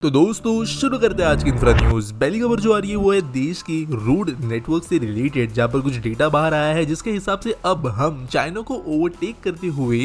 तो दोस्तों शुरू करते हैं आज की इंफ्रा न्यूज। पहली खबर जो आ रही है वो है देश की रोड नेटवर्क से रिलेटेड, जहां पर कुछ डेटा बाहर आया है जिसके हिसाब से अब हम चाइना को ओवरटेक करते हुए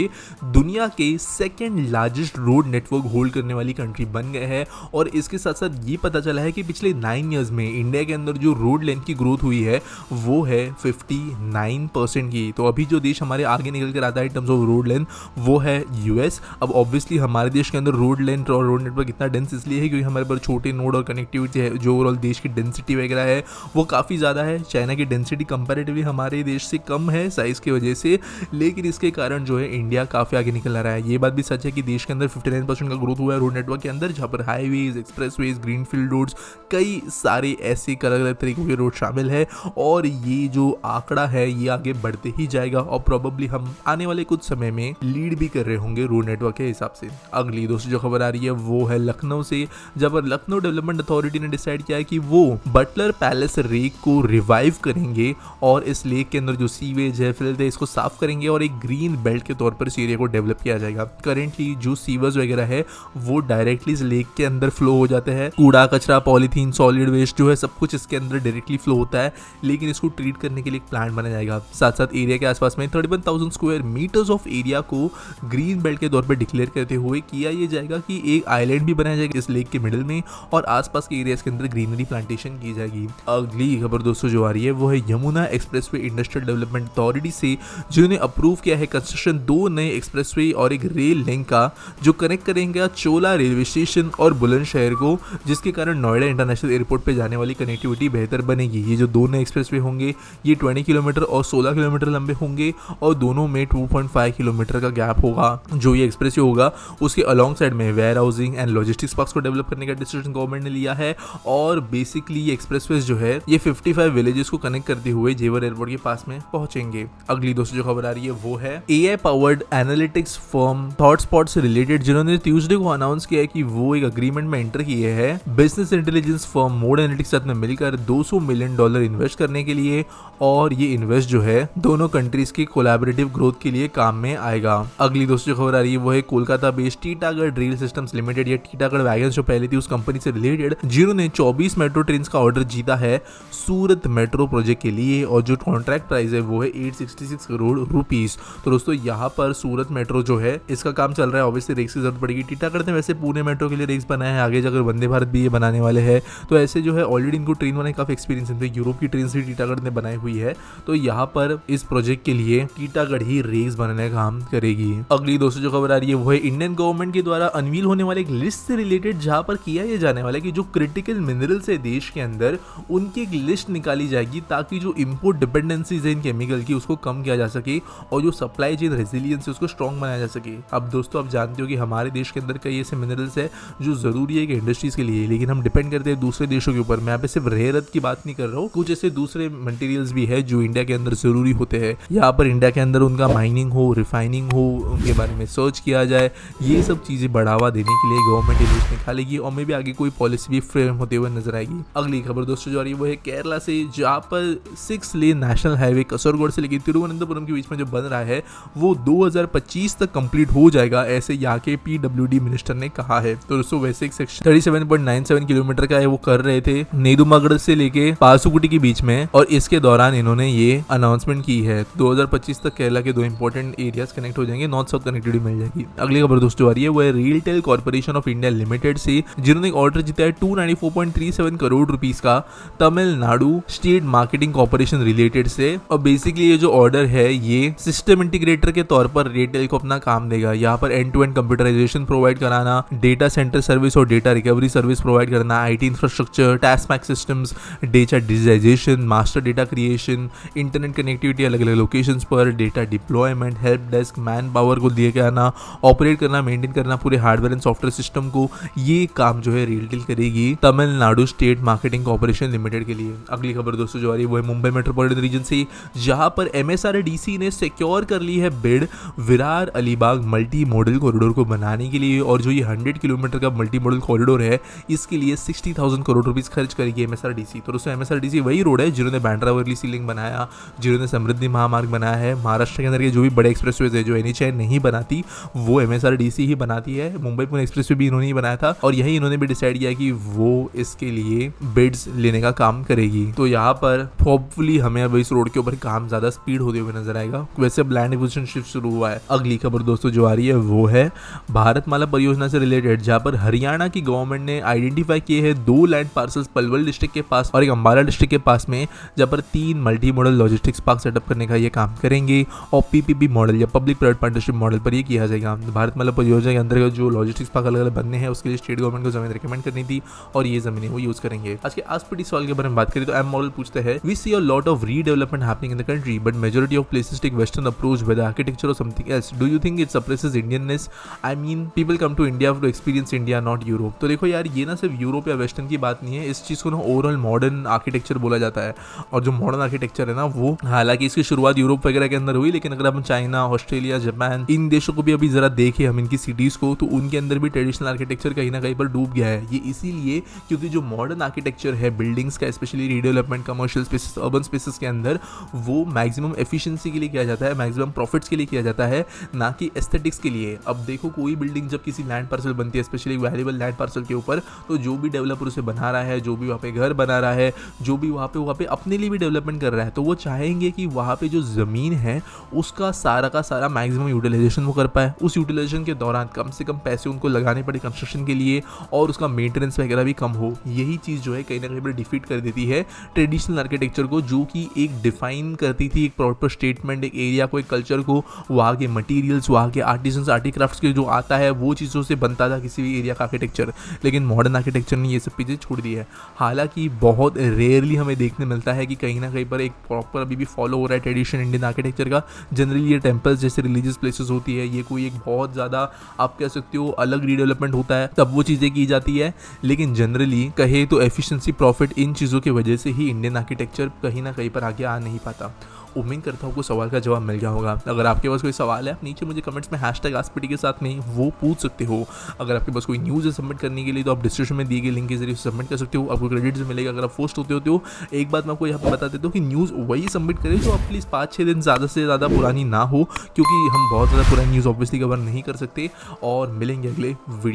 दुनिया के second largest road network hold करने वाली कंट्री बन गए हैं। और इसके साथ साथ ये पता चला है कि पिछले 9 ईयर्स में इंडिया के अंदर जो रोड लेंथ की ग्रोथ हुई है वो है 59% की। तो अभी जो देश हमारे आगे निकल कर आता है in terms of road length वो है यूएस। अब ऑब्वियसली हमारे देश के अंदर रोड लेंथ और रोड नेटवर्क इतना डेंस इसलिए क्योंकि हमारे पर छोटे नोड और कनेक्टिविटी है, जो ओवरऑल देश की डेंसिटी वगैरह है वो काफ़ी ज़्यादा है। चाइना की डेंसिटी कंपैरेटिवली हमारे देश से कम है साइज़ की वजह से, लेकिन इसके कारण जो है इंडिया काफ़ी आगे निकल रहा है। ये बात भी सच है कि देश के अंदर 59% का ग्रोथ हुआ है रोड नेटवर्क के अंदर, जहाँ पर हाईवेज, एक्सप्रेसवेज, ग्रीनफील्ड रोड्स, कई सारे ऐसे अलग अलग तरीकों के रोड शामिल है। और ये जो आंकड़ा है ये आगे बढ़ते ही जाएगा और प्रोबेबली हम आने वाले कुछ समय में लीड भी कर रहे होंगे रोड नेटवर्क के हिसाब से। अगली दोस्तों जो खबर आ रही है वो है लखनऊ से, जब लखनऊ डेवलपमेंट अथॉरिटी ने डिसाइड किया है कि वो बटलर पैलेस लेक को रिवाइव करेंगे और इस लेक के अंदर जो सीवेज है, फिल्थ है, इसको साफ करेंगे और एक ग्रीन बेल्ट के तौर पर इस एरिया को डेवलप किया जाएगा। करेंटली जो सीवर्स वगैरह है वो डायरेक्टली इस लेक के अंदर फ्लो हो जाते हैं। कूड़ा कचरा, पॉलीथीन, सॉलिड वेस्ट जो है सब कुछ इसके अंदर डायरेक्टली फ्लो होता है, लेकिन इसको ट्रीट करने के लिए एक प्लांट बनाया जाएगा। साथ साथ एरिया के आसपास में 31,000 स्क्वायर मीटर्स ऑफ एरिया को ग्रीन बेल्ट के तौर पर डिक्लेयर करते हुए किया ये जाएगा कि एक आइलैंड भी बनाया जाएगा इस लेक के मिडिल में और आसपास के एरियाज के अंदर ग्रीनरी प्लांटेशन की जाएगी। अगली खबर दोस्तों जो आ रही है वो है Yamuna expressway industrial development authority से, जिन्होंने अप्रूव किया है कंस्ट्रक्शन 2 नए एक्सप्रेसवे और एक रेल लिंक का, जो कनेक्ट करेंगे चोला रेलवे स्टेशन और बुलंदशहर को, जिसके कारण नोएडा इंटरनेशनल एयरपोर्ट पे जाने वाली कनेक्टिविटी बेहतर बनेगी। ये जो 2 नए एक्सप्रेसवे होंगे ये 20 किलोमीटर और 16 किलोमीटर लंबे होंगे और दोनों में 2.5 किलोमीटर का गैप होगा। जो ये एक्सप्रेसवे होगा उसके अलॉन्ग साइड में warehousing and logistics parks को डेवलप करने का डिसीजन गवर्नमेंट ने लिया है। और बेसिकली ये एक्सप्रेसवेज जो है ये 55 विलेजेस को कनेक्ट करते हुए जेवर एयरपोर्ट के पास में पहुंचेंगे। अगली दोस्तों जो खबर आ रही है वो है एआई पावर्ड एनालिटिक्स फर्म थॉटस्पॉट से रिलेटेड, जिन्होंने ट्यूसडे को अनाउंस किया है कि वो एक अग्रीमेंट में एंटर किए हैं business intelligence firm mode analytics साथ में मिलकर $200 मिलियन इन्वेस्ट करने के लिए। और ये इन्वेस्ट जो है दोनों कंट्रीज की कोलैबोरेटिव ग्रोथ के लिए काम में आएगा। अगली दोस्तों जो खबर आ रही है वो है Kolkata based Titagarh rail systems limited या टीटागढ़ वैगन्स जो पहले थी उस कंपनी से रिलेटेड, जिन्होंने 24 मेट्रो ट्रेन का ऑर्डर जीता है सूरत मेट्रो प्रोजेक्ट के लिए और जो कॉन्ट्रैक्ट प्राइस है वो है 866 करोड़ रुपीस। तो दोस्तों यहाँ पर सूरत मेट्रो जो है इसका काम चल रहा है, ऑब्वियसली रेक्स की जरूरत पड़ेगी। टीटागढ़ ने वैसे पुणे मेट्रो के लिए रेक्स बनाया है, आगे जाकर वंदे भारत भी ये बनाने वाले हैं। तो ऐसे जो है ऑलरेडी इनको ट्रेन बनाने काफी एक्सपीरियंस है, यूरोप की ट्रेन से टीटागढ़ ने बनाई हुई है। तो यहाँ पर इस प्रोजेक्ट के लिए टीटागढ़ ही रेक्स बनाने का काम करेगी। अगली दोस्तों जो खबर आ रही है वो है इंडियन गवर्नमेंट के द्वारा अनवील होने वाले एक लिस्ट से रिलेटेड, जहां पर किया यह जाने वाला है कि जो क्रिटिकल मिनरल्स है देश के अंदर उनकी एक लिस्ट निकाली जाएगी ताकि जो इंपोर्ट डिपेंडेंसीज है इन केमिकल की उसको कम किया जा सके और जो सप्लाई चेन रेजिलियंस है उसको स्ट्रॉन्ग बनाया जा सके। अब दोस्तों आप जानते हो कि हमारे देश के अंदर कई ऐसे मिनरल्स है जो जरूरी है कि इंडस्ट्रीज के लिए, लेकिन हम डिपेंड करते हैं दूसरे देशों के ऊपर। मैं यहाँ पे सिर्फ रेयर अर्थ की बात नहीं कर रहा हूँ, कुछ ऐसे दूसरे मटेरियल्स भी है जो इंडिया के अंदर जरूरी होते हैं। यहाँ पर इंडिया के अंदर उनका माइनिंग हो, रिफाइनिंग हो, उनके बारे में सर्च किया जाए, ये सब चीजें बढ़ावा देने के लिए गवर्नमेंट ये लिस्ट निकालेगी और मे भी आगे कोई पॉलिसी भी फ्रेम होते हुए नजर आएगी। अगली खबर दोस्तों जो आ रही है वो है केरला से, जहाँ पर 6 लेन नेशनल हाईवे कसरगोड से लेकर तिरुवनंतपुरम के बीच में जो बन रहा है वो 2025 तक कंप्लीट हो जाएगा, ऐसे यहाँ के पीडब्ल्यूडी मिनिस्टर ने कहा है। तो दोस्तों वैसे एक सेक्शन 37.97 किलोमीटर का है वो कर रहे थे नेदुमगढ़ से लेके पासुकुटी के बीच में, और इसके दौरान इन्होंने ये अनाउंसमेंट की है 2025 तक केरला के 2 इंपॉर्टेंट एरियाज कनेक्ट हो जाएंगे, नॉर्थ साउथ कनेक्टिविटी मिल जाएगी। अगली खबर दोस्तों आ रही है वो है रियलटेल कॉर्पोरेशन ऑफ इंडिया लिमिटेड से, जिन्होंने ऑर्डर जीता है 294.37 करोड़ रुपीस का Tamil Nadu state marketing corporation related से। और बेसिकली ये जो ऑर्डर है ये सिस्टम इंटीग्रेटर के तौर पर रियलटेल को अपना काम देगा। यहाँ पर end to end computerisation provide कराना, डेटा सेंटर सर्विस और डेटा रिकवरी सर्विस प्रोवाइड करना, IT infrastructure, task mac systems, data digitisation, master data creation, internet connectivity अलग अलग लोकेशंस पर, data deployment, help desk, manpower को दिए आना, operate करना, मेंटेन करना पूरे हार्डवेयर एंड सॉफ्टवेयर सिस्टम को, ये काम जो है रियलटेल करेगी Tamil Nadu state marketing corporation limited के लिए। अगली खबर दोस्तों जो आ रही है वो है मुंबई मेट्रोपॉलिटन रीजन से, जहां पर एमएसआरडीसी ने सिक्योर कर ली है bid Virar Alibag multi modal corridor को बनाने के लिए। और जो ये 100 किलोमीटर का मल्टी मॉडल कॉरिडोर है इसके लिए 60,000 करोड़ रुपीस खर्च करेगी एमएसआरडीसी। तो दोस्तों एमएसआरडीसी वही रोड है जिन्होंने बांद्रा वर्ली सी लिंक बनाया, जिन्होंने समृद्धि महामार्ग बनाया है। महाराष्ट्र के अंदर के जो भी बड़े एक्सप्रेसवेज है जो एनएचएआई नहीं बनाती वो एमएसआरडीसी ही बनाती है। मुंबई पुणे एक्सप्रेसवे भी इन्होंने ही बनाया था और यही इन्होंने भी डिसाइड किया कि वो इसके लिए बिड्स लेने का काम करेगी। तो यहाँ पर होपफुली हमें अब इस रोड के ऊपर काम ज्यादा स्पीड होते हुए नजर आएगा। वैसे अब लैंड एक्विजिशन शिफ्ट शुरू हुआ है। अगली खबर दोस्तों जो आ रही है वो है भारतमाला परियोजना से रिलेटेड, जहाँ पर हरियाणा की गवर्नमेंट ने आइडेंटिफाई किए हैं 2 लैंड पार्सल्स पलवल डिस्ट्रिक्ट के पास और एक अंबाला डिस्ट्रिक्ट के पास में, जहाँ पर 3 multi modal logistics park setup करने का ये काम करेंगे और पीपीपी मॉडल या पब्लिक प्राइवेट पार्टनरशिप मॉडल पर ये किया जाएगा। भारतमाला परियोजना के अंतर्गत जो लॉजिस्टिक्स पार्क अलग अलग बनने हैं उसके लिए स्टेट गवर्नमेंट को जमीन रिकमेंड करनी थी और ये जमीनें वो यूज करेंगे। आज के आसपटी सवाल के बारे में बात करें तो एम मॉडल पूछते हैं, we see a lot of redevelopment happening in the country but majority of places take western approach with architecture और something else, do you think it suppresses Indianness? I mean people come to India to experience India not Europe. तो देखो यार, ये ना सिर्फ Europe या western की बात नहीं है, इस चीज को ना ओवरऑल मॉडर्न आर्किटेक्चर बोला जाता है। और जो मॉडर्न आर्किटेक्चर है ना वो, हालांकि इसकी शुरुआत यूरोप वगैरह के अंदर हुई, लेकिन अगर हम चाइना, ऑस्ट्रेलिया, जापान इन देशों को भी अभी जरा देखें हम इनकी सिटीज को, तो उनके अंदर भी ट्रेडिशनल आर्किटेक्चर कहीं ना कहीं पर डूब गया है। ये इसीलिए क्योंकि जो मॉडर्न आर्किटेक्चर है बिल्डिंग्स का, specially redevelopment commercial spaces, urban spaces के अंदर, वो मैक्सिमम एफिशिएंसी के लिए किया जाता है, मैक्सिमम प्रॉफिट्स के लिए किया जाता है, ना कि एस्थेटिक्स के लिए। अब देखो, कोई बिल्डिंग जब किसी लैंड पार्सल बनती है, स्पेशली वैल्यूएबल लैंड पार्सल के ऊपर, तो जो भी डेवलपर उसे बना रहा है, जो भी वहाँ पे घर बना रहा है, जो भी वहाँ पे अपने लिए भी डेवलपमेंट कर रहा है, तो वो चाहेंगे कि वहाँ पे जो ज़मीन है उसका सारा का सारा मैक्सिमम यूटिलाइजेशन वो कर पाए। उस यूटिलाइजेशन के दौरान कम से कम पैसे उनको लगाने पड़े कंस्ट्रक्शन के लिए और उसका मेंटेनेंस वगैरह भी कम हो। यही चीज़ जो है कहीं ना कहीं पर डिफीट कर देती है ट्रेडिशनल आर्किटेक्चर को, जो कि एक डिफाइन करती थी एक प्रॉपर स्टेटमेंट, एक एरिया को, एक कल्चर को, वहाँ के मटीरियल्स, वहाँ के आर्टिजन्स, आर्टिक्राफ्ट्स के जो आता है वो चीज़ों से बनता था किसी भी एरिया का आर्किटेक्चर। लेकिन मॉडर्न आर्किटेक्चर ने ये सब चीज़ें छोड़ दी है। हालांकि बहुत रेयरली हमें देखने मिलता है कि कहीं ना कहीं पर एक प्रॉपर अभी भी फॉलो हो रहा है ट्रेडिशन इंडियन आर्किटेक्चर का। जनरली ये टेम्पल्स जैसे रिलीजियस प्लेसेस होती है, ये कोई एक बहुत ज़्यादा आप कह सकते हो अलग रीडेवलपमेंट होता है, तब वो चीज़ें की जाती है। लेकिन जनरली कहे तो एफिशिएंसी, प्रॉफिट, इन चीज़ों की वजह से ही इंडियन आर्किटेक्चर कहीं ना कहीं पर आगे आ नहीं पाता। उम्मीद करता हूँ आपको सवाल का जवाब मिल गया होगा। अगर आपके पास कोई सवाल है, आप नीचे मुझे कमेंट्स में #आस्पिटी के साथ में वो पूछ सकते हो। अगर आपके पास कोई न्यूज़ है सबमिट करने के लिए, तो आप डिस्क्रिप्शन में दिए गए लिंक के जरिए सबमिट कर सकते हो, आपको क्रेडिट मिलेगा अगर आप पोस्ट होते हो। एक बात मैं आपको यहाँ पर बता देता हूँ कि न्यूज़ वही सबमिट करें जो आप प्लीज़ 5-6 दिन ज़्यादा से ज़्यादा पुरानी ना हो, क्योंकि हम बहुत ज़्यादा पुरानी न्यूज़ ऑब्वियसली कवर नहीं कर सकते। और मिलेंगे अगले वीडियो।